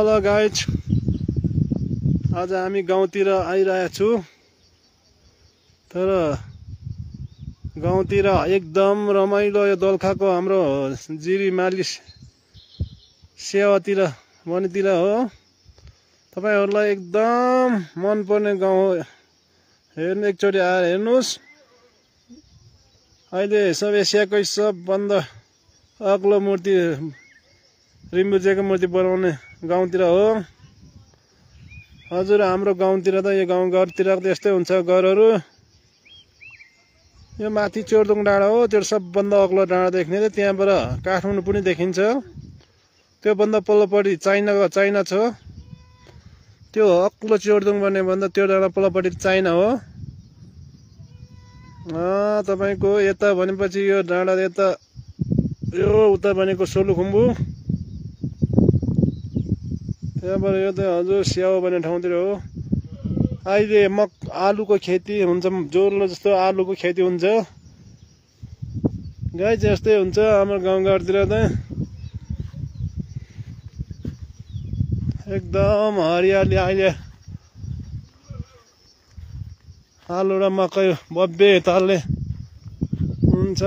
Hello guys, आज हामी गाउँतिर आइरहेको छु। तर गाउँतिर एकदम रमाइलो यो दोलखाको हाम्रो जिरी माली सेवातिर वनतिर हो। तपाईहरुलाई एकदम मनपर्ने गाउँ हो। हेर्नु एकचोटि आएर हेर्नुस्। अहिले सब एसियाकै सबभन्दा अग्लो मूर्ति रिम्बुजेको मूर्ति बनाउने गाउँतिर हो। हजुर, हाम्रो गाउँतिर त यो गाउँघरतिर त यस्तै हुन्छ घरहरू। यो माथि चोर्दुङ डाँडा हो, त्यो सबभन्दा अग्लो डाँडा देख्ने रे। त्यहाँबाट काठमाडौँ पनि देखिन्छ। त्यो भन्दा पल्लोपट्टि चाइना छ। त्यो अग्लो चोर्दुङ भन्ने भन्दा त्यो डाँडा पल्लोपट्टि चाइना हो। तपाईको यता भनेपछि यो डाँडा यता यो उता भनेको सोलुखुम्बु। त्यहाँबाट यो त हजुर स्याउ भन्ने ठाउँतिर हो। अहिले आलुको खेती हुन्छ, जोर्लो जस्तो आलुको खेती हुन्छ। गाई यस्तै हुन्छ हाम्रो गाउँघरतिर त। एकदम हरियाली। अहिले आलु र मकै भव्य तालले हुन्छ।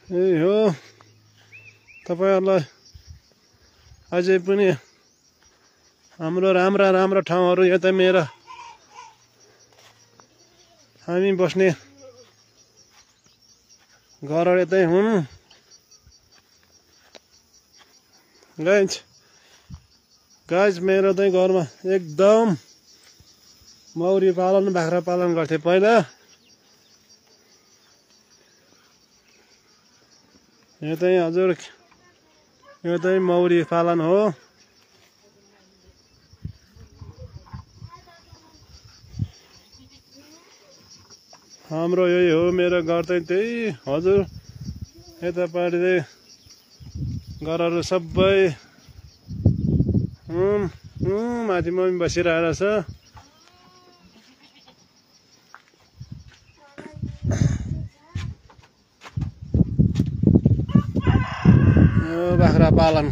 यही हो तपाईहरुलाई अझै पनि हाम्रो राम्रा ठाउँहरू यता मेरा हामी बस्ने घरहरू यतै हुन्। गाइज मेरो चाहिँ घरमा एकदम मौरी पालन बाख्रा पालन गर्थे पहिला। यो चाहिँ हजुर यो चाहिँ मौरी पालन हो। हाम्रो यही हो, मेरो घर चाहिँ त्यही हजुर। यतापट्टि चाहिँ घरहरू सबै माथि मम्मी बसिरहेको छ। बाख्रा पालन